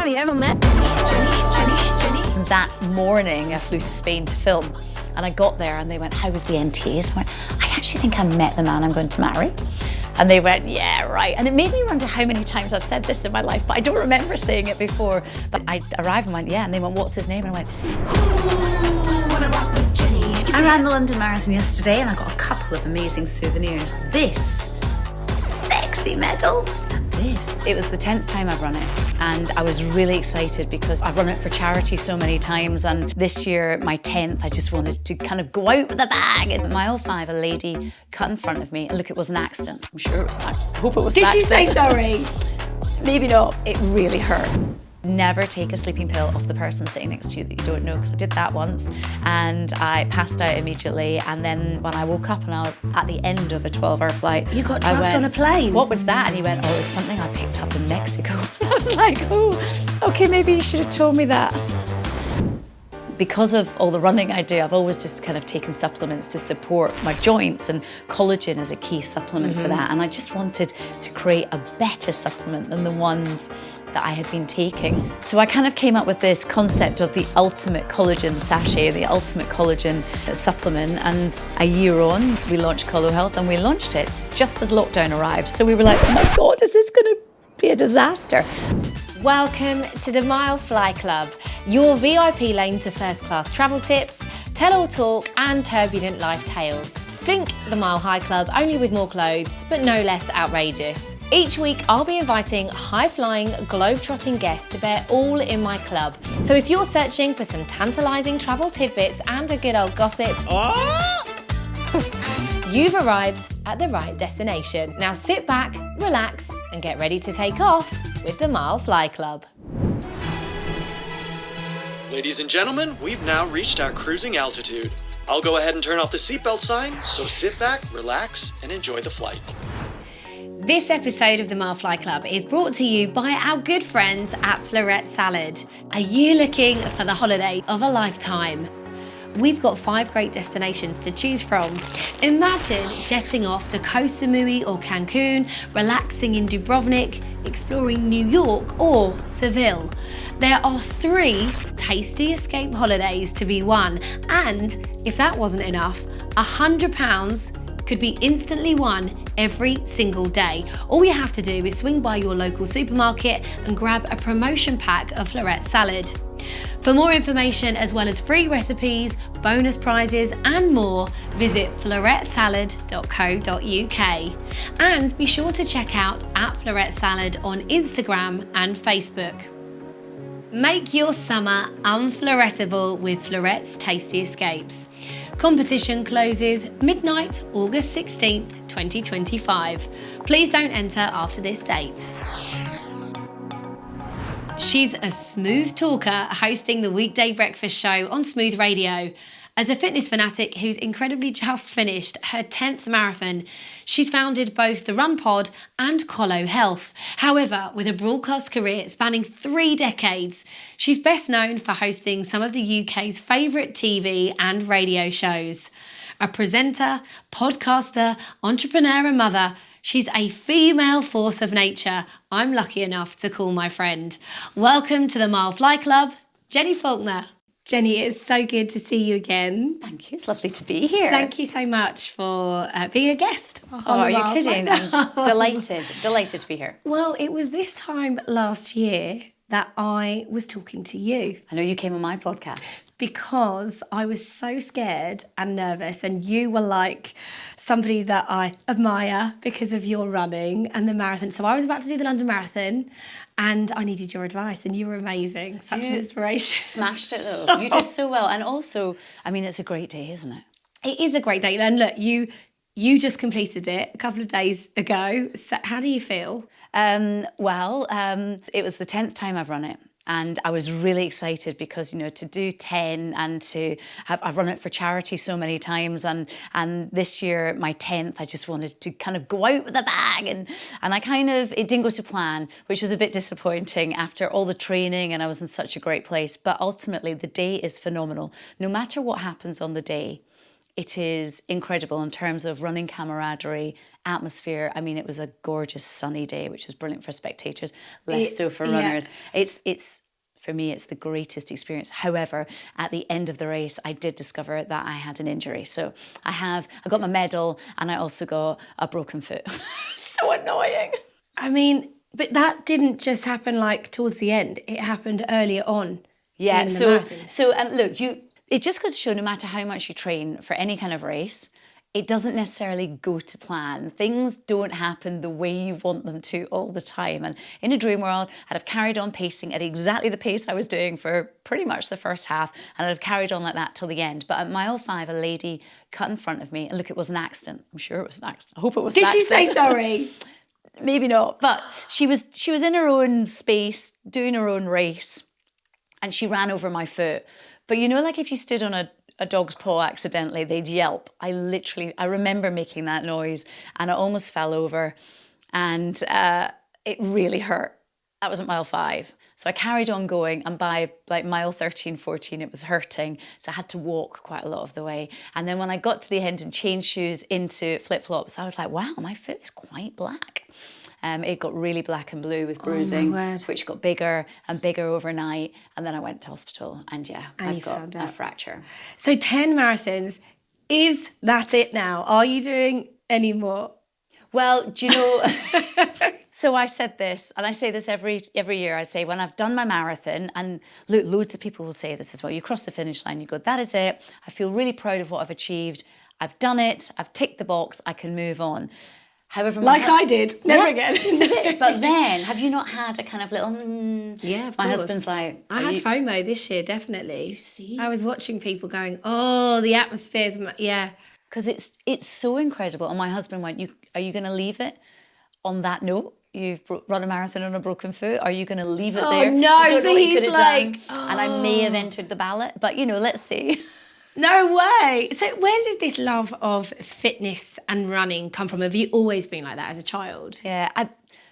Have you ever met Jenni? That morning I flew to Spain to film, and I got there and they went, how was the NTAs? I went, I actually think I met the man I'm going to marry. And they went, yeah, right. And it made me wonder how many times I've said this in my life, but I don't remember saying it before. But I arrived and went, yeah, and they went, what's his name? And I went, I ran the London Marathon yesterday and I got a couple of amazing souvenirs. This sexy medal and this. It was the 10th time I've run it, and I was really excited because I've run it for charity so many times, and this year, my 10th, I just wanted to kind of go out with a bag. And mile 5, a lady cut in front of me, and look, it was an accident. I'm sure it was an accident. I hope it was an accident. Did she say sorry? Maybe not. It really hurt. Never take a sleeping pill off the person sitting next to you that you don't know, because I did that once and I passed out immediately, and then when I woke up and I was at the end of a 12-hour flight. You got drugged on a plane? What was that? And he went, oh, it's something I picked up in Mexico. I was like, oh, okay, maybe you should have told me that. Because of all the running I do, I've always just kind of taken supplements to support my joints, and collagen is a key supplement for that. And I just wanted to create a better supplement than the ones that I had been taking. So I kind of came up with this concept of the ultimate collagen sachet, the ultimate collagen supplement, and a year on, we launched Kollo Health, and we launched it just as lockdown arrived. So we were like, oh my God, is this gonna be a disaster? Welcome to the Mile Fly Club, your VIP lane to first-class travel tips, tell-all talk and turbulent life tales. Think the Mile High Club, only with more clothes, but no less outrageous. Each week, I'll be inviting high-flying, globe-trotting guests to bear all in my club. So if you're searching for some tantalising travel tidbits and a good old gossip, you've arrived at the right destination. Now sit back, relax, and get ready to take off with the Mile Fly Club. Ladies and gentlemen, we've now reached our cruising altitude. I'll go ahead and turn off the seatbelt sign, so sit back, relax, and enjoy the flight. This episode of the Mile Fly Club is brought to you by our good friends at Florette Salad. Are you looking for the holiday of a lifetime? We've got 5 great destinations to choose from. Imagine jetting off to Koh Samui or Cancun, relaxing in Dubrovnik, exploring New York or Seville. There are 3 tasty escape holidays to be won, and if that wasn't enough, £100 could be instantly won every single day. All you have to do is swing by your local supermarket and grab a promotion pack of Florette Salad. For more information, as well as free recipes, bonus prizes and more, visit florettesalad.co.uk. And be sure to check out @Florette Salad on Instagram and Facebook. Make your summer unflorettable with Florette's Tasty Escapes. Competition closes midnight, August 16th, 2025. Please don't enter after this date. She's a smooth talker hosting the weekday breakfast show on Smooth Radio. As a fitness fanatic who's incredibly just finished her 10th marathon, she's founded both the Run Pod and Kollo Health. However, with a broadcast career spanning 3 decades, she's best known for hosting some of the UK's favourite TV and radio shows. A presenter, podcaster, entrepreneur and mother, she's a female force of nature I'm lucky enough to call my friend. Welcome to the Mile Fly Club, Jenni Falconer. Jenni, it's so good to see you again. Thank you, it's lovely to be here. Thank you so much for being a guest. Are you kidding? I'm delighted to be here. Well, it was this time last year that I was talking to you. I know you came on my podcast. Because I was so scared and nervous, and you were like somebody that I admire because of your running and the marathon. So I was about to do the London Marathon and I needed your advice, and you were amazing. Such an inspiration. Smashed it though. You did so well. And also, I mean, it's a great day, isn't it? It is a great day. And look, you just completed it a couple of days ago. So how do you feel? It was the 10th time I've run it. And I was really excited because, you know, to do 10 and I've run it for charity so many times. And this year, my 10th, I just wanted to kind of go out with a bag. And it didn't go to plan, which was a bit disappointing after all the training, and I was in such a great place. But ultimately, the day is phenomenal. No matter what happens on the day, it is incredible in terms of running camaraderie, atmosphere. I mean, it was a gorgeous sunny day, which was brilliant for spectators, less so for runners. It's for me, it's the greatest experience. However, at the end of the race, I did discover that I had an injury. So I got my medal and I also got a broken foot. So annoying. I mean, but that didn't just happen like towards the end. It happened earlier on. Yeah, in the marathon. and look, it just goes to show no matter how much you train for any kind of race, it doesn't necessarily go to plan. Things don't happen the way you want them to all the time. And in a dream world, I'd have carried on pacing at exactly the pace I was doing for pretty much the first half, and I'd have carried on like that till the end. But at mile 5, a lady cut in front of me, and look, it was an accident. I'm sure it was an accident. I hope it was an accident. Did she say sorry? Maybe not, but she was in her own space, doing her own race, and she ran over my foot. But you know, like if you stood on a dog's paw accidentally, they'd yelp. I remember making that noise and I almost fell over, and it really hurt. That was at mile 5. So I carried on going, and by like mile 13, 14, it was hurting. So I had to walk quite a lot of the way. And then when I got to the end and changed shoes into flip-flops, I was like, wow, my foot is quite black. It got really black and blue with bruising, which got bigger and bigger overnight. And then I went to hospital, and I've got a fracture. So 10 marathons, is that it now? Are you doing any more? Well, do you know, so I said this, and I say this every year. I say, when I've done my marathon, and look, loads of people will say this as well. You cross the finish line, you go, that is it. I feel really proud of what I've achieved. I've done it. I've ticked the box. I can move on. However, I did, never again. But then, have you not had a kind of little? Yeah, of my course. husband's like, I had FOMO this year, definitely. You see, I was watching people going, "Oh, the atmosphere's because it's so incredible." And my husband went, "Are you going to leave it on that note? You've run a marathon on a broken foot. Are you going to leave it there? No, you don't know so what you he's could have done." And I may have entered the ballot, but let's see. No way. So where did this love of fitness and running come from? Have you always been like that as a child? Yeah,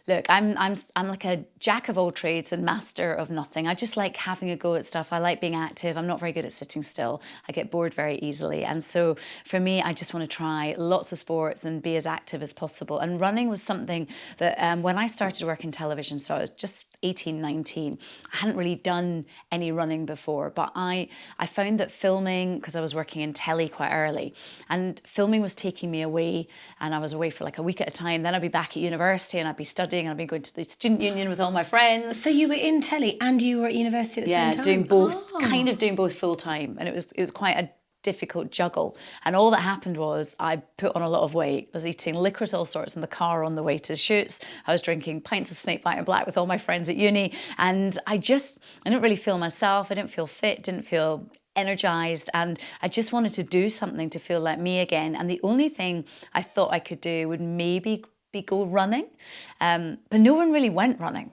I'm like a jack of all trades and master of nothing. I just like having a go at stuff. I like being active. I'm not very good at sitting still. I get bored very easily. And so for me, I just want to try lots of sports and be as active as possible. And running was something that when I started working television, so I was just 18, 19, I hadn't really done any running before, but I found that filming, because I was working in telly quite early, and filming was taking me away, and I was away for like a week at a time. Then I'd be back at university and I'd be studying and I'd be going to the student union with all my friends. So you were in telly and you were at university at the same time? Yeah, doing both, kind of doing both full time. And it was quite a difficult juggle. And all that happened was I put on a lot of weight. I was eating licorice, all sorts, in the car on the way to shoots. I was drinking pints of Snakebite and Black with all my friends at uni. And I didn't really feel myself. I didn't feel fit, didn't feel energized, and I just wanted to do something to feel like me again. And the only thing I thought I could do would maybe be go running. But no one really went running.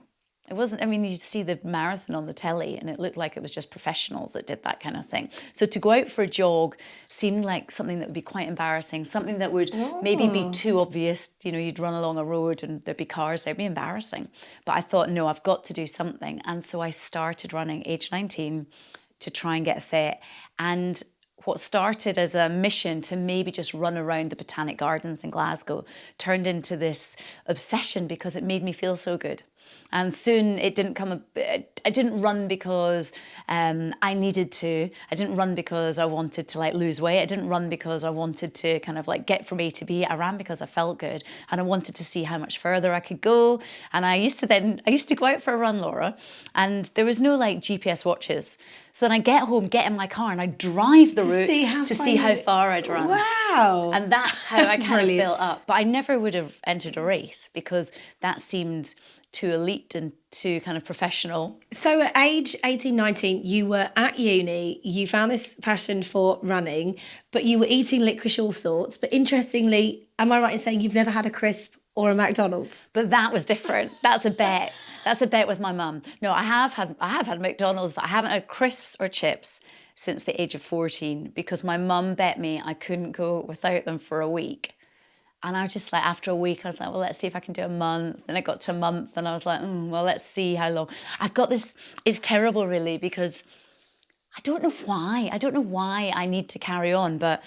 It wasn't, you'd see the marathon on the telly and it looked like it was just professionals that did that kind of thing. So to go out for a jog seemed like something that would be quite embarrassing, something that would maybe be too obvious. You'd run along a road and there'd be cars, they'd be embarrassing. But I thought, no, I've got to do something. And so I started running age 19 to try and get fit. And what started as a mission to maybe just run around the Botanic Gardens in Glasgow turned into this obsession because it made me feel so good. And soon it didn't come. I didn't run because I needed to. I didn't run because I wanted to lose weight. I didn't run because I wanted to kind of get from A to B. I ran because I felt good and I wanted to see how much further I could go. And I used to go out for a run, Laura, and there was no GPS watches. So then I get home, get in my car, and I drive the route to see how far I'd run. Wow! And that's how I kind of built up. But I never would have entered a race because that seemed too elite and too kind of professional. So at age 18, 19, you were at uni, you found this passion for running, but you were eating licorice all sorts. But interestingly, am I right in saying you've never had a crisp or a McDonald's? But that was different. That's a bet. That's a bet with my mum. No, I have had McDonald's, but I haven't had crisps or chips since the age of 14 because my mum bet me I couldn't go without them for a week. And I was just after a week, I was like, well, let's see if I can do a month. And I got to a month and I was like, well, let's see how long. I've got this, it's terrible really, because I don't know why I need to carry on, but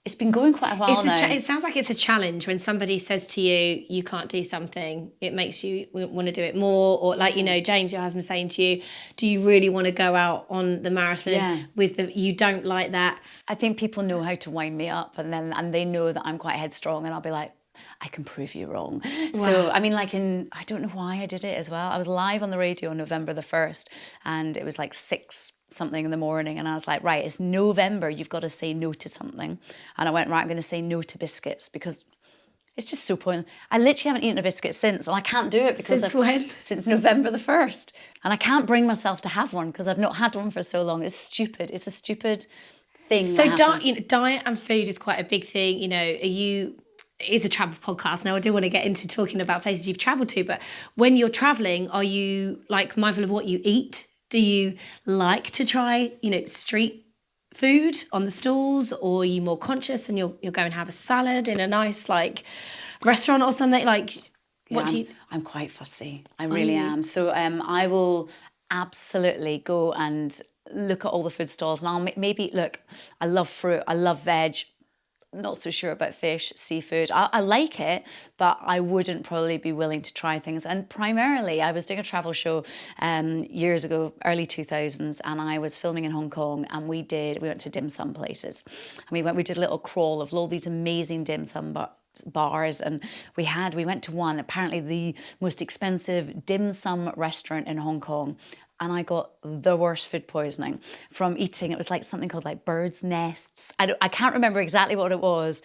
It's been going quite a while now. It sounds like it's a challenge when somebody says to you, you can't do something. It makes you want to do it more. Or like, James, your husband, saying to you, do you really want to go out on the marathon you don't like that? I think people know how to wind me up, and they know that I'm quite headstrong, and I'll be like, I can prove you wrong. Wow. So, I mean, I don't know why I did it as well. I was live on the radio on November the 1st, and it was like 6 something in the morning, and I was like, right, it's November, you've got to say no to something. And I went, right, I'm going to say no to biscuits, because it's just so pointless. I literally haven't eaten a biscuit since, and I can't do it because since November the 1st. And I can't bring myself to have one because I've not had one for so long. It's stupid. It's a stupid thing. So diet and food is quite a big thing. It's a travel podcast. Now, I do want to get into talking about places you've traveled to, but when you're traveling, are you like mindful of what you eat? Do you like to try, street food on the stalls, or are you more conscious and you'll go and have a salad in a nice restaurant or something? I'm quite fussy. I really am. So I will absolutely go and look at all the food stalls, and I'll maybe look. I love fruit. I love veg. Not so sure about fish, seafood. I like it, but I wouldn't probably be willing to try things. And primarily, I was doing a travel show years ago, early 2000s, and I was filming in Hong Kong, and we went to dim sum places. And we did a little crawl of all these amazing dim sum bars, and we went to one, apparently the most expensive dim sum restaurant in Hong Kong. And I got the worst food poisoning from eating. It was like something called birds' nests. I can't remember exactly what it was,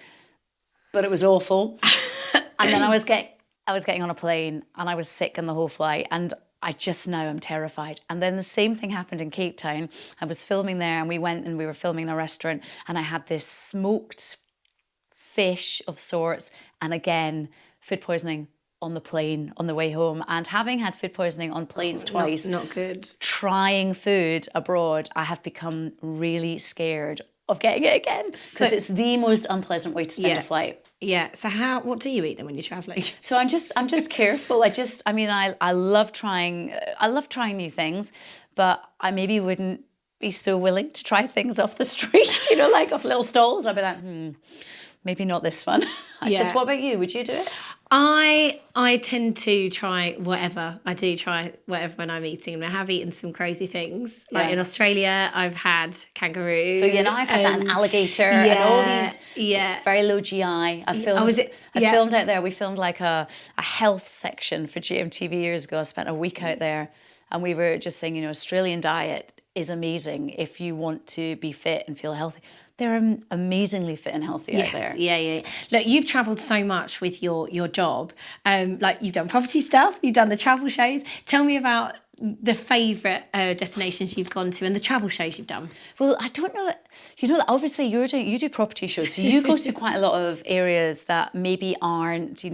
but it was awful. And then I was getting on a plane, and I was sick in the whole flight. And I just now am terrified. And then the same thing happened in Cape Town. I was filming there, and we were filming in a restaurant, and I had this smoked fish of sorts, and again, food poisoning on the plane on the way home. And having had food poisoning on planes twice, not good. Trying food abroad, I have become really scared of getting it again, because it's the most unpleasant way to spend a flight. Yeah. So what do you eat then when you're traveling? So I'm just careful. I love trying new things, but I maybe wouldn't be so willing to try things off the street, off little stalls. I'd be like, maybe not this one. What about you? Would you do it? I tend to try whatever. I do try whatever when I'm eating. And I have eaten some crazy things. Like in Australia, I've had kangaroo. So I've had that, an alligator, and all these very low GI. I filmed out there. We filmed a health section for GMTV years ago. I spent a week out there, and we were just saying, Australian diet is amazing if you want to be fit and feel healthy. They're amazingly fit and healthy out there. Yeah. Look, you've travelled so much with your job. You've done property stuff, you've done the travel shows. Tell me about the favourite destinations you've gone to and the travel shows you've done. Well, I don't know. Obviously you do property shows, so you go to quite a lot of areas that maybe aren't,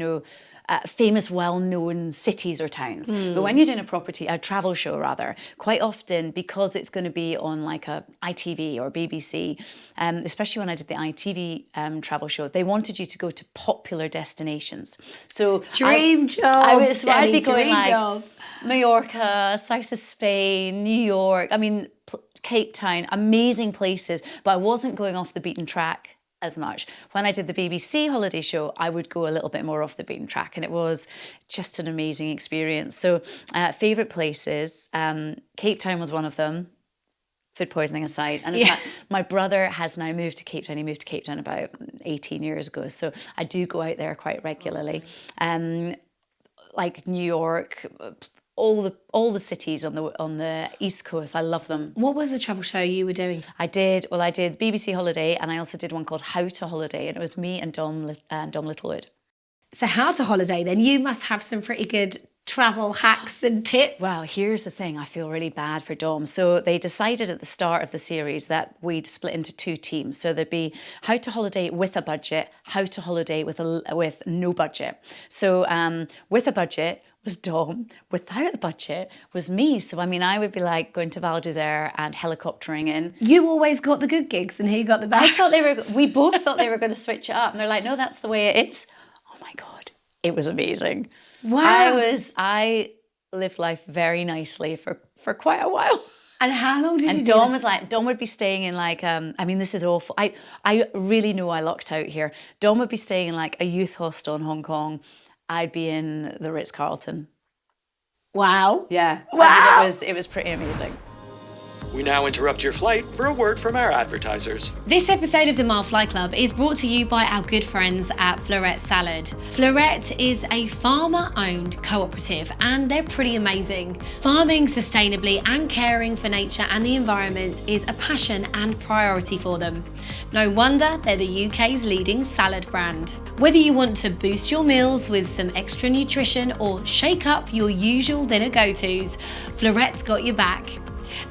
famous, well-known cities or towns. But when you're doing a travel show rather, quite often, because it's going to be on a ITV or BBC, especially when I did the ITV travel show, they wanted you to go to popular destinations. So I'd be going Mallorca, south of Spain, New York, Cape Town, amazing places, but I wasn't going off the beaten track as much. When I did the BBC holiday show, I would go a little bit more off the beaten track, and it was just an amazing experience. So favourite places, Cape Town was one of them, food poisoning aside. And in fact, my brother has now moved to Cape Town. He moved to Cape Town about 18 years ago, so I do go out there quite regularly. New York, all the cities on the East Coast. I love them. What was the travel show you were doing? I did BBC Holiday, and I also did one called How to Holiday, and it was me and Dom Littlewood. So How to Holiday, then you must have some pretty good travel hacks and tips. Well, here's the thing. I feel really bad for Dom. So they decided at the start of the series that we'd split into 2 teams. So there'd be How to Holiday with a budget, How to Holiday with no budget. So with a budget was Dom, without a budget was me. So I would be going to Val d'Isère and helicoptering in. You always got the good gigs and he got the bad. We both thought they were going to switch it up, and they're like, no, that's the way it is. Oh my God, it was amazing. Wow. I lived life very nicely for for quite a while. And how long did you And do Dom that? was like, Dom would be staying in like, I mean, this is awful. I really know I lucked out here. Dom would be staying in like a youth hostel in Hong Kong. I'd be in the Ritz-Carlton. Wow. Yeah. Wow. I mean, it was pretty amazing. We now interrupt your flight for a word from our advertisers. This episode of the Mile Fly Club is brought to you by our good friends at Florette Salad. Florette is a farmer-owned cooperative and they're pretty amazing. Farming sustainably and caring for nature and the environment is a passion and priority for them. No wonder they're the UK's leading salad brand. Whether you want to boost your meals with some extra nutrition or shake up your usual dinner go-tos, Florette's got your back.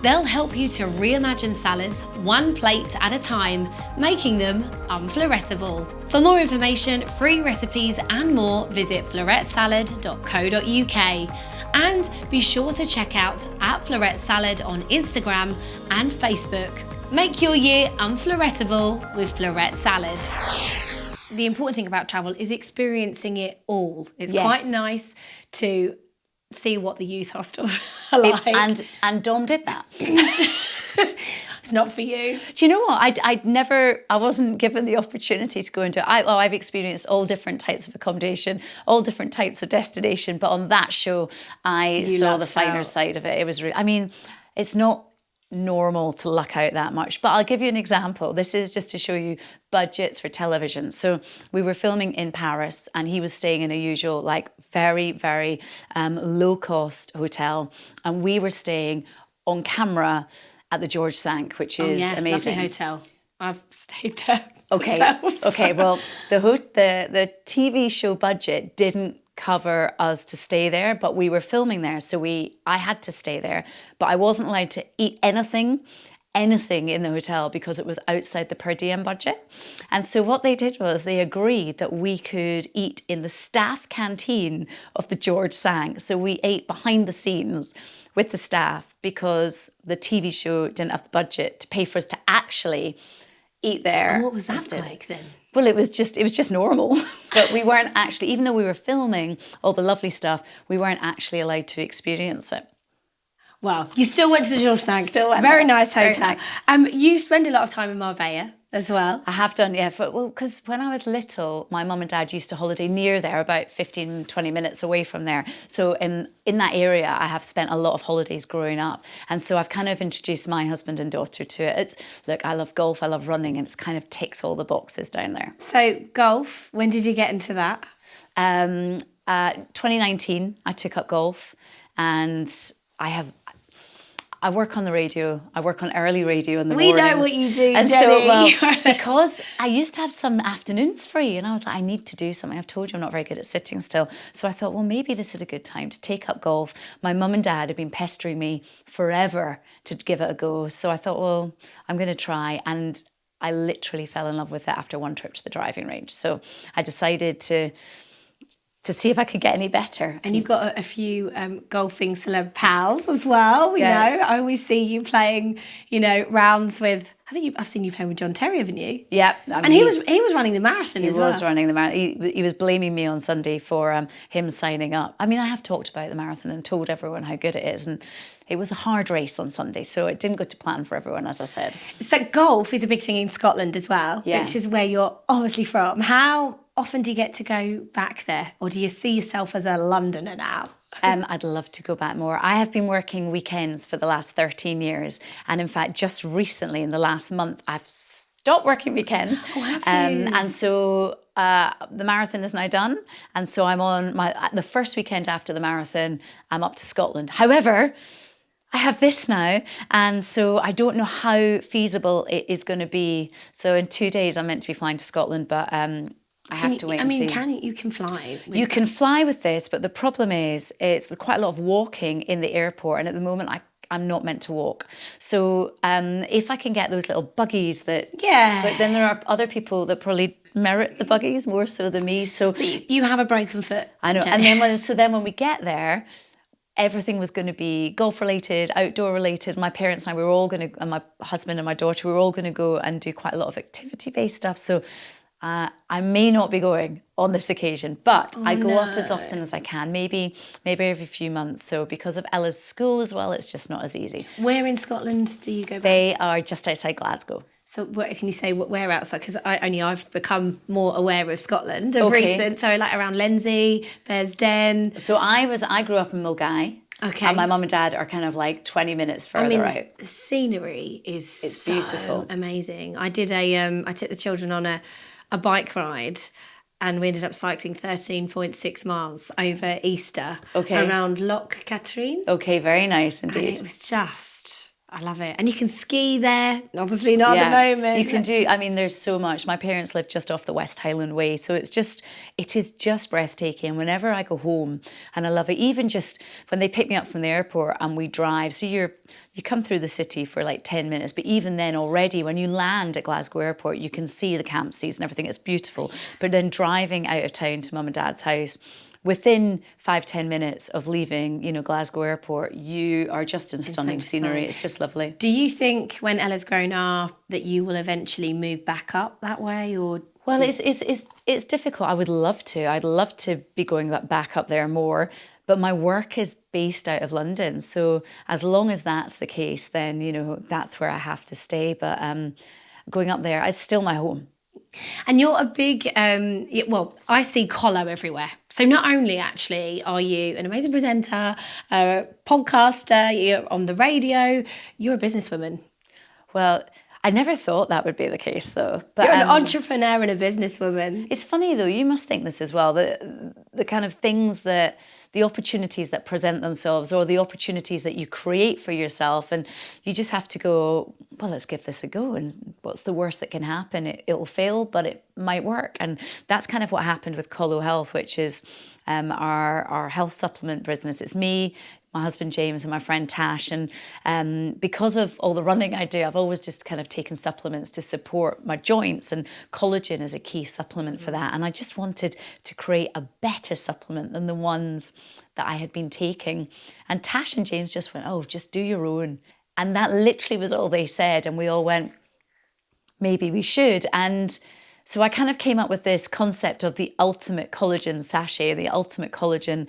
They'll help you to reimagine salads one plate at a time, making them unflorettable. For more information, free recipes and more, visit florettesalad.co.uk and be sure to check out at Florette Salad on Instagram and Facebook. Make your year unflorettable with Florette Salad. The important thing about travel is experiencing it all. It's quite nice to see what the youth hostels are like. And Dom did that. It's not for you. Do you know what? I wasn't given the opportunity to go into it. I've experienced all different types of accommodation, all different types of destination, but on that show, I saw the finer side of it. It was really, I mean, it's not normal to luck out that much, but I'll give you an example. This is just to show you budgets for television. So we were filming in Paris and he was staying in a usual like very, very low cost hotel, and we were staying on camera at the George Sank, which is amazing. Lovely hotel. I've stayed there. Okay. myself. Okay. Well, the TV show budget didn't cover us to stay there, but we were filming there, so I had to stay there, but I wasn't allowed to eat anything in the hotel because it was outside the per diem budget. And so what they did was they agreed that we could eat in the staff canteen of the George Sank. So we ate behind the scenes with the staff because the TV show didn't have the budget to pay for us to actually eat there. And what was that like then? Well, it was just normal, but we weren't actually, even though we were filming all the lovely stuff, we weren't actually allowed to experience it. Well, you still went to the George Sank. Still went Very there. nice Very hotel. nice. You spend a lot of time in Marbella as well. I have done, yeah. Because when I was little, my mum and dad used to holiday near there, about 15, 20 minutes away from there. So in that area, I have spent a lot of holidays growing up. And so I've kind of introduced my husband and daughter to it. Look, I love golf, I love running, and it's kind of ticks all the boxes down there. So golf, when did you get into that? 2019, I took up golf, and I work on the radio. I work on early radio in the mornings. We know what you do, and Jenni. So, because I used to have some afternoons free, and I was like, I need to do something. I've told you I'm not very good at sitting still. So I thought, well, maybe this is a good time to take up golf. My mum and dad have been pestering me forever to give it a go. So I thought, well, I'm going to try. And I literally fell in love with it after one trip to the driving range. So I decided to see if I could get any better. And you've got a few golfing celeb pals as well. We know. I always see you playing, rounds with. I've seen you playing with John Terry, haven't you? Yeah, and he was running the marathon as well. He was running the marathon. He was blaming me on Sunday for him signing up. I mean, I have talked about the marathon and told everyone how good it is, and it was a hard race on Sunday, so it didn't go to plan for everyone, as I said. So golf is a big thing in Scotland as well, which is where you're obviously from. How often do you get to go back there, or do you see yourself as a Londoner now? I'd love to go back more. I have been working weekends for the last 13 years. And in fact, just recently in the last month, I've stopped working weekends. Oh, have you? And so the marathon is now done. And so I'm on the first weekend after the marathon, I'm up to Scotland. However, I have this now. And so I don't know how feasible it is going to be. So in 2 days, I'm meant to be flying to Scotland, but I have to wait and see. You can fly. You can fly with this, but the problem is there's quite a lot of walking in the airport, and at the moment I'm not meant to walk. So if I can get those little buggies but then there are other people that probably merit the buggies more so than me. So you have a broken foot. I know. Jenni. And then when we get there, everything was going to be golf related, outdoor related. My parents and I, and my husband and my daughter, we were all going to go and do quite a lot of activity based stuff. So I may not be going on this occasion, but I go up as often as I can, maybe every few months. So because of Ella's school as well, it's just not as easy. Where in Scotland do you go back? They are just outside Glasgow. So can you say where outside? Because I've become more aware of Scotland of recent. So like around Lenzie, Bearsden. So I grew up in Mulgai. Okay. And my mum and dad are kind of like 20 minutes further out. The scenery is so beautiful. Amazing. I did I took the children on a bike ride, and we ended up cycling 13.6 miles over Easter around Loch Katrine. Okay, very nice indeed. And it was just, I love it. And you can ski there, obviously not at the moment. You can do, I mean, there's so much. My parents live just off the West Highland Way, so it is just breathtaking. Whenever I go home, and I love it, even just when they pick me up from the airport and we drive, so you come through the city for like 10 minutes, but even then already when you land at Glasgow Airport, you can see the Campsies and everything. It's beautiful. But then driving out of town to mum and dad's house, within 5-10 minutes of leaving, Glasgow Airport, you are just in stunning scenery. It's just lovely. Do you think when Ella's grown up that you will eventually move back up that way, or? Well, it's difficult. I would love to. I'd love to be going back up there more. But my work is based out of London. So as long as that's the case, then, that's where I have to stay. But going up there, it's still my home. And you're a big, I see Kollo everywhere. So not only actually are you an amazing presenter, a podcaster, you're on the radio, you're a businesswoman. Well, I never thought that would be the case, though. But, you're an entrepreneur and a businesswoman. It's funny, though, you must think this as well, the kind of things that, the opportunities that present themselves or the opportunities that you create for yourself, and you just have to go, well, let's give this a go, and what's the worst that can happen? It'll fail, but it might work. And that's kind of what happened with Kollo Health, which is our health supplement business. It's me, my husband James, and my friend Tash, and because of all the running I do, I've always just kind of taken supplements to support my joints, and collagen is a key supplement for that. And I just wanted to create a better supplement than the ones that I had been taking. And Tash and James just went, oh, just do your own. And that literally was all they said. And we all went, maybe we should. And so I kind of came up with this concept of the ultimate collagen sachet, the ultimate collagen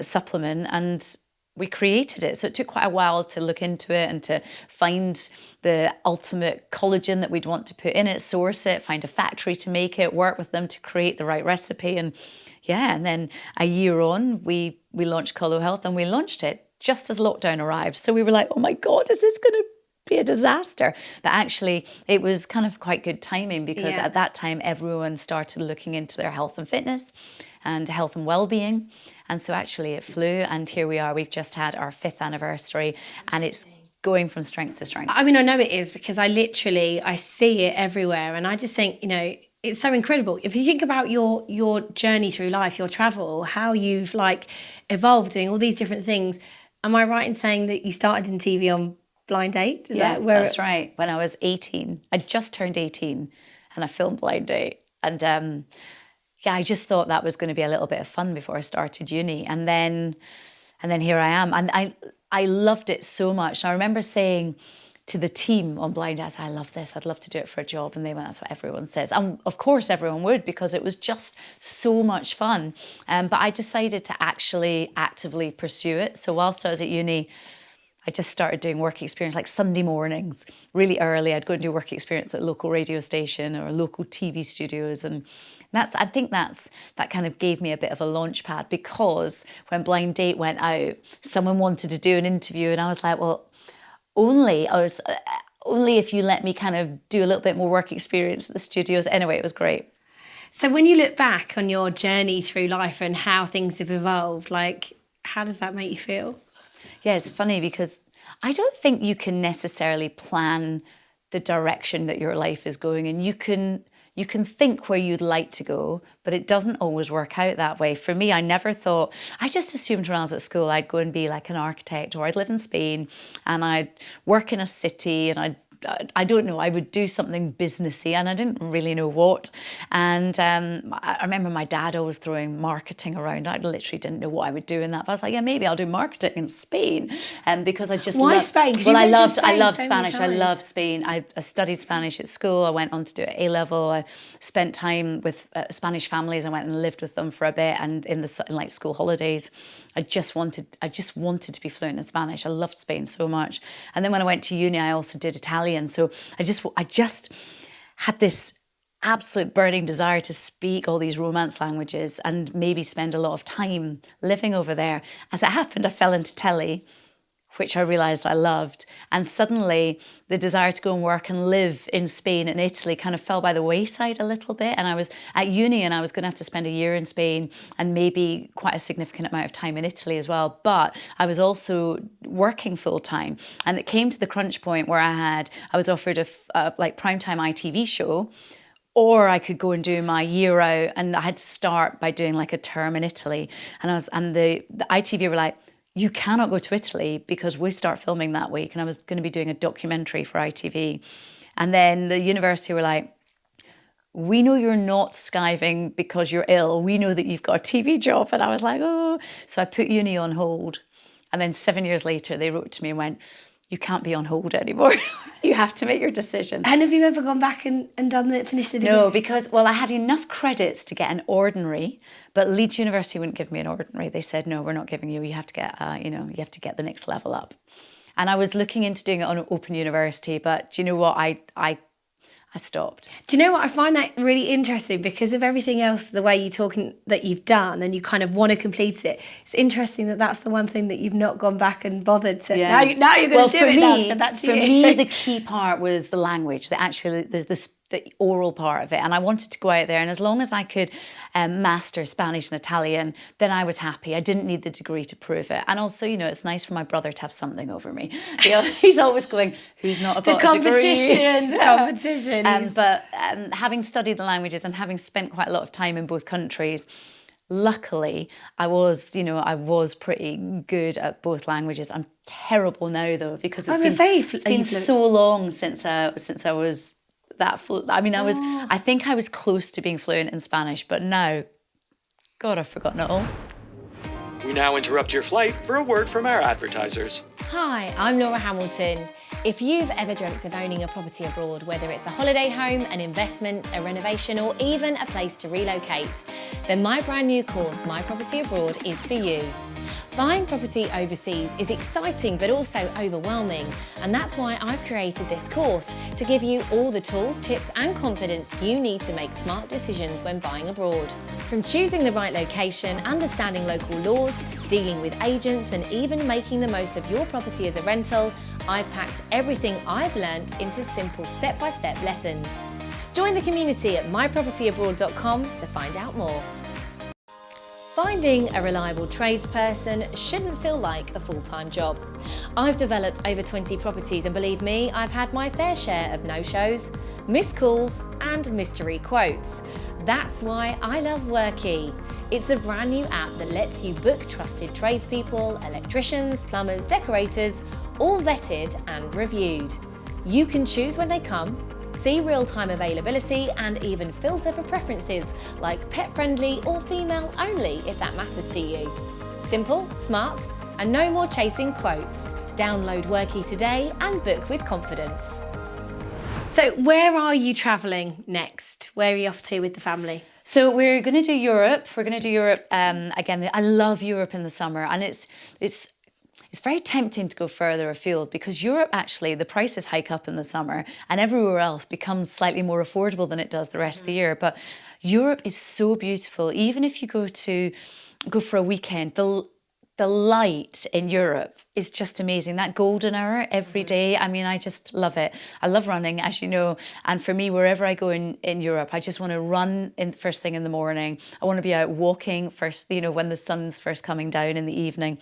supplement, and we created it. So it took quite a while to look into it and to find the ultimate collagen that we'd want to put in it, source it, find a factory to make it, work with them to create the right recipe. And then a year on, we launched Kollo Health, and we launched it just as lockdown arrived. So we were like, oh my God, is this going to be a disaster? But actually it was kind of quite good timing, because at that time everyone started looking into their health and fitness and health and well-being, and so actually it flew, and here we are. We've just had our 5th anniversary, and it's going from strength to strength. I mean, I know it is, because I see it everywhere, and I just think, it's so incredible. If you think about your journey through life, your travel, how you've evolved doing all these different things. Am I right in saying that you started in TV on Blind Date? That's right. When I was 18, I just turned 18, and I filmed Blind Date. And I just thought that was going to be a little bit of fun before I started uni. And then here I am. And I loved it so much. And I remember saying to the team on Blind Date, I love this. I'd love to do it for a job. And they went, that's what everyone says. And of course everyone would, because it was just so much fun. But I decided to actually actively pursue it. So whilst I was at uni, I just started doing work experience like Sunday mornings, really early. I'd go and do work experience at a local radio station or local TV studios. And I think that kind of gave me a bit of a launch pad, because when Blind Date went out, someone wanted to do an interview, and I was like, well, only if you let me kind of do a little bit more work experience at the studios. Anyway, it was great. So when you look back on your journey through life and how things have evolved, how does that make you feel? Yeah, it's funny, because I don't think you can necessarily plan the direction that your life is going, and you can think where you'd like to go, but it doesn't always work out that way. For me, I just assumed when I was at school I'd go and be like an architect, or I'd live in Spain and I'd work in a city and I'd I don't know, I would do something businessy, and I didn't really know what. And I remember my dad always throwing marketing around. I literally didn't know what I would do in that. But I was like, yeah, maybe I'll do marketing in Spain. Because I just Why Spain? 'Cause well, you I mentioned love Spain so many Spanish. I times. love Spain. I studied Spanish at school. I went on to do it at A-level. I spent time with Spanish families. I went and lived with them for a bit, and in like school holidays, I just wanted to be fluent in Spanish. I loved Spain so much. And then when I went to uni, I also did Italian. So I just had this absolute burning desire to speak all these Romance languages and maybe spend a lot of time living over there. As it happened, I fell into telly, which I realised I loved. And suddenly the desire to go and work and live in Spain and Italy kind of fell by the wayside a little bit. And I was at uni and I was going to have to spend a year in Spain and maybe quite a significant amount of time in Italy as well. But I was also working full time. And it came to the crunch point where I was offered a like primetime ITV show, or I could go and do my year out, and I had to start by doing like a term in Italy. And the ITV were like, you cannot go to Italy because we start filming that week. And I was going to be doing a documentary for ITV. And then the university were like, we know you're not skiving because you're ill. We know that you've got a TV job. And I was like, oh. So I put uni on hold. And then 7 years later, they wrote to me and went, you can't be on hold anymore. You have to make your decision. And have you ever gone back and finished the degree? No, because, well, I had enough credits to get an ordinary, but Leeds University wouldn't give me an ordinary. They said, no, we're not giving you. You have to get, you have to get the next level up. And I was looking into doing it on an open university, but do you know what? I stopped. Do you know what? I find that really interesting because of everything else, the way you talk that you've done, and you kind of want to complete it. It's interesting that that's the one thing that you've not gone back and bothered to. Yeah. Now you're going to do it. For me, the key part was the language. There's the oral part of it, and I wanted to go out there, and as long as I could master Spanish and Italian, then I was happy. I didn't need the degree to prove it. And also, it's nice for my brother to have something over me. He's always going, who's not got a degree? The competition. But having studied the languages and having spent quite a lot of time in both countries, luckily, I was pretty good at both languages. I'm terrible now though, because it's been so long since I was that fluent. I mean, I think I was close to being fluent in Spanish, but now, God, I've forgotten it all. We now interrupt your flight for a word from our advertisers. Hi, I'm Laura Hamilton. If you've ever dreamt of owning a property abroad, whether it's a holiday home, an investment, a renovation, or even a place to relocate, then my brand new course, My Property Abroad, is for you. Buying property overseas is exciting but also overwhelming, and that's why I've created this course to give you all the tools, tips and confidence you need to make smart decisions when buying abroad. From choosing the right location, understanding local laws, dealing with agents and even making the most of your property as a rental, I've packed everything I've learnt into simple step-by-step lessons. Join the community at mypropertyabroad.com to find out more. Finding a reliable tradesperson shouldn't feel like a full-time job. I've developed over 20 properties and believe me, I've had my fair share of no-shows, missed calls and mystery quotes. That's why I love Worky. It's a brand new app that lets you book trusted tradespeople, electricians, plumbers, decorators, all vetted and reviewed. You can choose when they come, see real-time availability and even filter for preferences like pet-friendly or female-only if that matters to you. Simple, smart, and no more chasing quotes. Download Worky today and book with confidence. So where are you travelling next? Where are you off to with the family? So we're going to do Europe. We're going to do Europe again. I love Europe in the summer, and it's very tempting to go further afield because Europe, actually, the prices hike up in the summer and everywhere else becomes slightly more affordable than it does the rest of the year. But Europe is so beautiful. Even if you go for a weekend, the light in Europe is just amazing. That golden hour every day. I mean, I just love it. I love running, as you know. And for me, wherever I go in Europe, I just want to run in first thing in the morning. I want to be out walking first, when the sun's first coming down in the evening.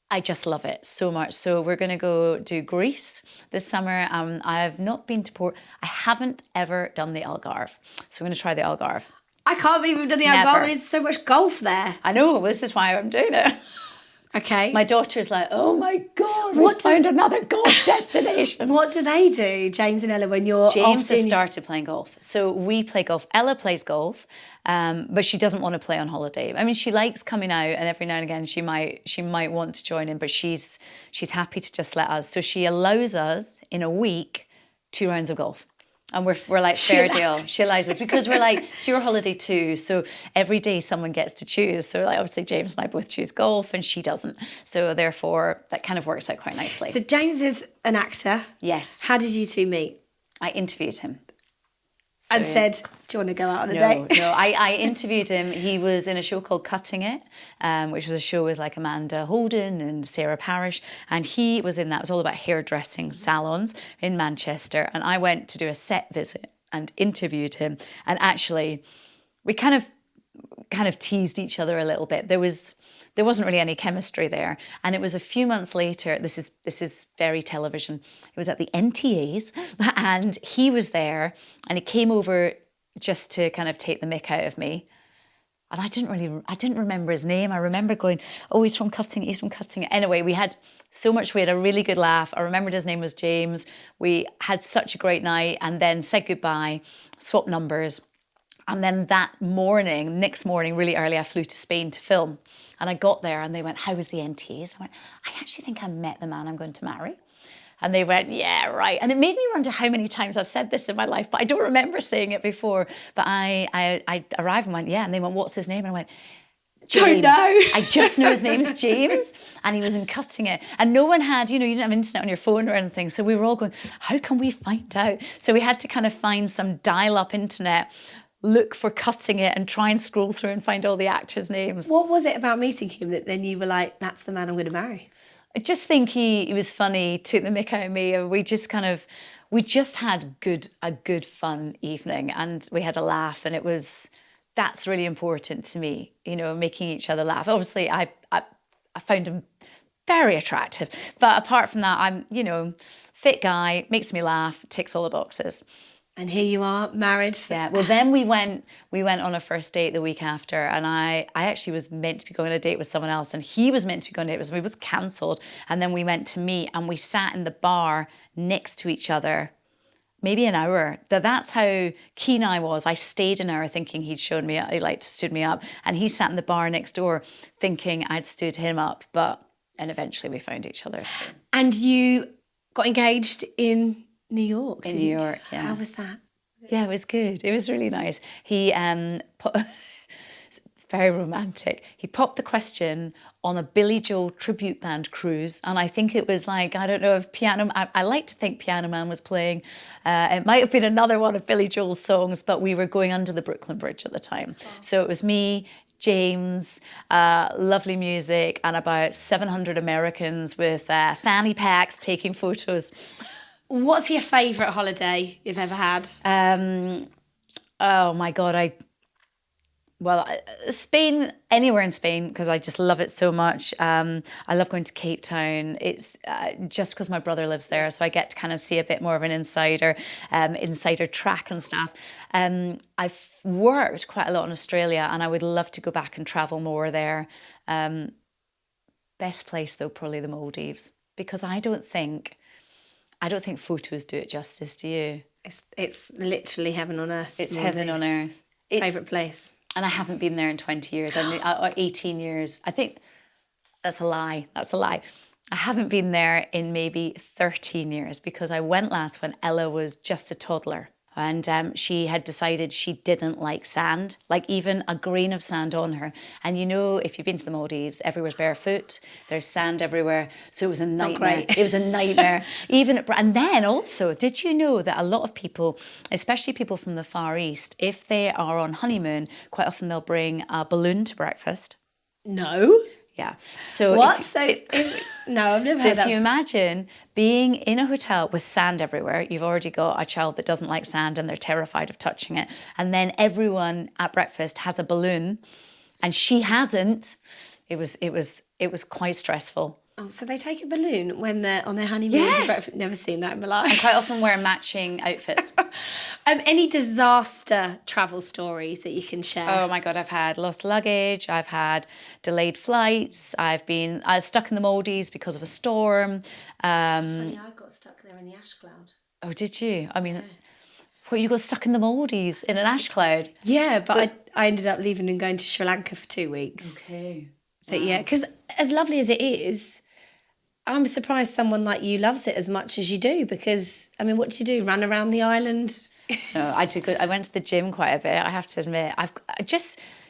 I just love it so much. So we're going to go do Greece this summer. I've not been to I haven't ever done the Algarve. So I'm going to try the Algarve. I can't believe we've done the Algarve. There's so much golf there. I know. This is why I'm doing it. Okay. My daughter's like, oh my God, we found another golf destination. What do they do, James and Ella, when you're James has often... started playing golf. So we play golf. Ella plays golf, but she doesn't want to play on holiday. I mean, she likes coming out, and every now and again she might want to join in, but she's happy to just let us. So she allows us in a week 2 rounds of golf. And we're like, fair deal. She allows us because we're like, it's your holiday too. So every day someone gets to choose. So like obviously James and I both choose golf and she doesn't. So therefore that kind of works out quite nicely. So James is an actor. Yes. How did you two meet? I interviewed him. And said, do you want to go out on a No, date? no. I interviewed him. He was in a show called Cutting It, which was a show with like Amanda Holden and Sarah Parish. And he was in that. It was all about hairdressing salons in Manchester. And I went to do a set visit and interviewed him. And actually, we kind of teased each other a little bit. There wasn't really any chemistry there. And it was a few months later, this is very television. It was at the NTAs and he was there and he came over just to kind of take the mick out of me. And I didn't remember his name. I remember going, oh, he's from Cutting It. Anyway, we had a really good laugh. I remembered his name was James. We had such a great night and then said goodbye, swapped numbers. And then next morning, really early, I flew to Spain to film. And I got there and they went, how was the NTAs? I went, I actually think I met the man I'm going to marry. And they went, yeah, right. And it made me wonder how many times I've said this in my life, but I don't remember saying it before. But I arrived and went, yeah. And they went, what's his name? And I went, James. Don't know. I just know his name's James. And he was in Cutting It. And no one had, you didn't have internet on your phone or anything. So we were all going, how can we find out? So we had to kind of find some dial-up internet, look for Cutting It and try and scroll through and find all the actors' names. What was it about meeting him that then you were like, that's the man I'm going to marry? I just think he was funny, took the mick out of me, and we just had a good fun evening and we had a laugh, and that's really important to me, making each other laugh. Obviously I found him very attractive, but apart from that, I'm, fit guy, makes me laugh, ticks all the boxes. And here you are, married. Yeah. Well, then we went on a first date the week after, and I actually was meant to be going on a date with someone else, and he was meant to be going on a date with us. We both cancelled, and then we went to meet, and we sat in the bar next to each other, maybe an hour. That's how keen I was. I stayed an hour thinking he'd stood me up, and he sat in the bar next door thinking I'd stood him up, and eventually we found each other. So. And you got engaged in New York. In New York, yeah. How was that? Yeah, it was good. It was really nice. He very romantic. He popped the question on a Billy Joel tribute band cruise, and I think it was like, I don't know if I like to think Piano Man was playing. It might have been another one of Billy Joel's songs, but we were going under the Brooklyn Bridge at the time. Oh. So it was me, James, lovely music, and about 700 Americans with fanny packs taking photos. What's your favourite holiday you've ever had? Oh my God, Spain, anywhere in Spain, because I just love it so much. I love going to Cape Town. It's just because my brother lives there, so I get to kind of see a bit more of an insider track and stuff. I've worked quite a lot in Australia, and I would love to go back and travel more there. Best place though, probably the Maldives, because I don't think photos do it justice, do you? It's literally heaven on earth. It's heaven on earth. Favourite place. And I haven't been there in 20 years, or 18 years. I think that's a lie. I haven't been there in maybe 13 years because I went last when Ella was just a toddler. And she had decided she didn't like sand, like even a grain of sand on her. And if you've been to the Maldives, everywhere's barefoot, there's sand everywhere. So it was a nightmare. It was a nightmare. And then also, did you know that a lot of people, especially people from the Far East, if they are on honeymoon, quite often they'll bring a balloon to breakfast? No. Yeah. So what? No, I've never heard that. So if you imagine being in a hotel with sand everywhere, you've already got a child that doesn't like sand and they're terrified of touching it. And then everyone at breakfast has a balloon and she hasn't. It was quite stressful. Oh, so they take a balloon when they're on their honeymoon? Yes. Never seen that in my I life. quite often wear matching outfits. Any disaster travel stories that you can share? Oh my God, I've had lost luggage, I've had delayed flights, I was stuck in the Maldives because of a storm. Funny, I got stuck there in the ash cloud. Oh, did you? I mean, what, you got stuck in the Maldives in an ash cloud? Yeah, but I ended up leaving and going to Sri Lanka for 2 weeks. Okay. But yeah, because as lovely as it is, I'm surprised someone like you loves it as much as you do, because, I mean, what did you do? Run around the island? No, I did good. I went to the gym quite a bit, I have to admit. Do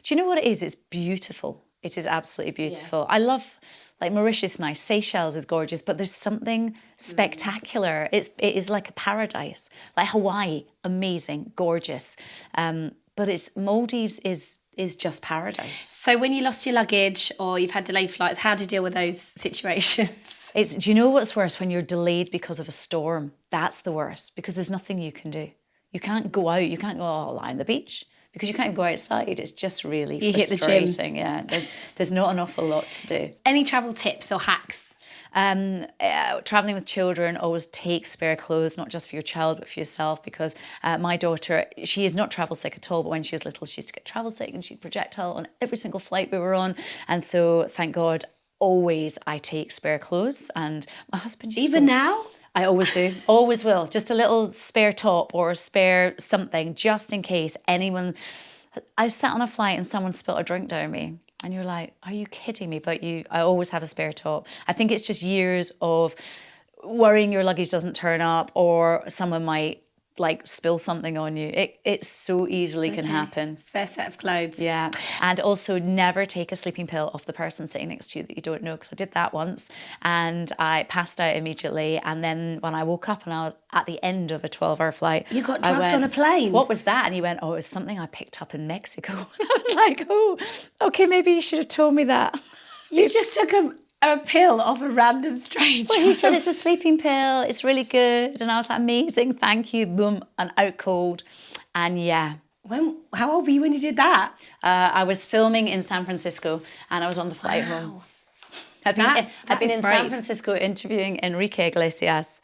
you know what it is? It's beautiful. It is absolutely beautiful. I love, like, Mauritius is nice, Seychelles is gorgeous, but there's something spectacular. It is like a paradise. Like Hawaii, amazing, gorgeous. But Maldives is just paradise. So when you lost your luggage or you've had delayed flights, how do you deal with those situations? Do you know what's worse? When you're delayed because of a storm. That's the worst, because there's nothing you can do. You can't go out. You can't go, I'll lie on the beach, because you can't go outside. It's just really frustrating. Hit the gym. Yeah, there's not an awful lot to do. Any travel tips or hacks? Traveling with children, always take spare clothes, not just for your child but for yourself, because my daughter, she is not travel sick at all, but when she was little she used to get travel sick and she'd projectile on every single flight we were on, and so thank God always I take spare clothes. And my husband just Even now? I always do, always will. Just a little spare top or a spare something, just in case anyone. I sat on a flight and someone spilt a drink down me, and you're like, are you kidding me? But I always have a spare top. I think it's just years of worrying your luggage doesn't turn up, or someone might like spill something on you. It so easily can happen. Spare set of clothes. Yeah. And also never take a sleeping pill off the person sitting next to you that you don't know, because I did that once and I passed out immediately, and then when I woke up and I was at the end of a 12-hour flight, You got drugged on a plane? What was that? And he went, oh, it was something I picked up in Mexico. And I was like, oh, okay, maybe you should have told me that. You just took a pill off a random stranger. Well, he said it's a sleeping pill, it's really good. And I was like, amazing, thank you, boom, and out cold. And yeah. How old were you when you did that? I was filming in San Francisco and I was on the flight home. I'd been in San Francisco interviewing Enrique Iglesias.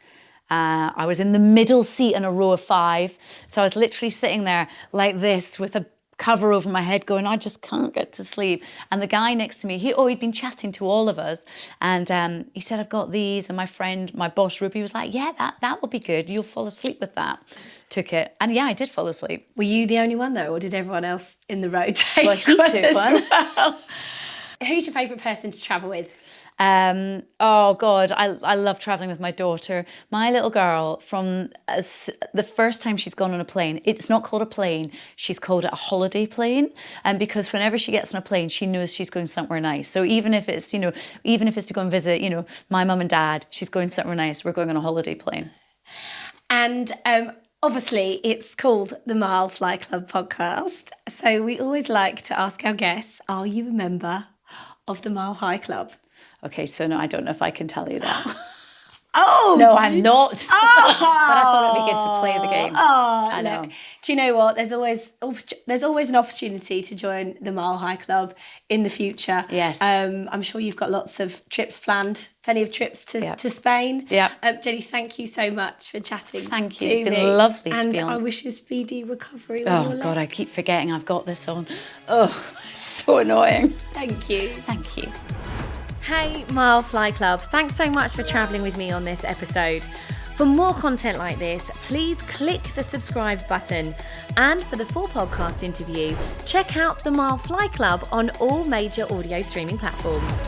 I was in the middle seat in a row of 5. So I was literally sitting there like this with a cover over my head going, I just can't get to sleep. And the guy next to me, he'd been chatting to all of us, and he said, I've got these, and my boss Ruby was like, yeah, that will be good, you'll fall asleep with that. Took it, and yeah, I did fall asleep. Were you the only one though, or did everyone else in the row take well, he took one? Well? Who's your favourite person to travel with? Oh God, I love traveling with my daughter. My little girl, from the first time she's gone on a plane, it's not called a plane, she's called it a holiday plane. And because whenever she gets on a plane, she knows she's going somewhere nice. So even if it's to go and visit, my mum and dad, she's going somewhere nice, we're going on a holiday plane. And obviously it's called the Mile Fly Club podcast. So we always like to ask our guests, are you a member of the Mile High Club? Okay, so no, I don't know if I can tell you that. Oh! No, I'm not. Oh! But I thought it'd be good to play the game. Oh, I know. Look, do you know what? There's always an opportunity to join the Mile High Club in the future. Yes. I'm sure you've got lots of trips planned, plenty of trips to Spain. Yeah. Jenny, thank you so much for chatting. Thank you. To It's been me. lovely to be on. And I wish you a speedy recovery. Oh God, I keep forgetting I've got this on. Oh, so annoying. Thank you. Thank you. Hey, Mile Fly Club, thanks so much for travelling with me on this episode. For more content like this, please click the subscribe button. And for the full podcast interview, check out the Mile Fly Club on all major audio streaming platforms.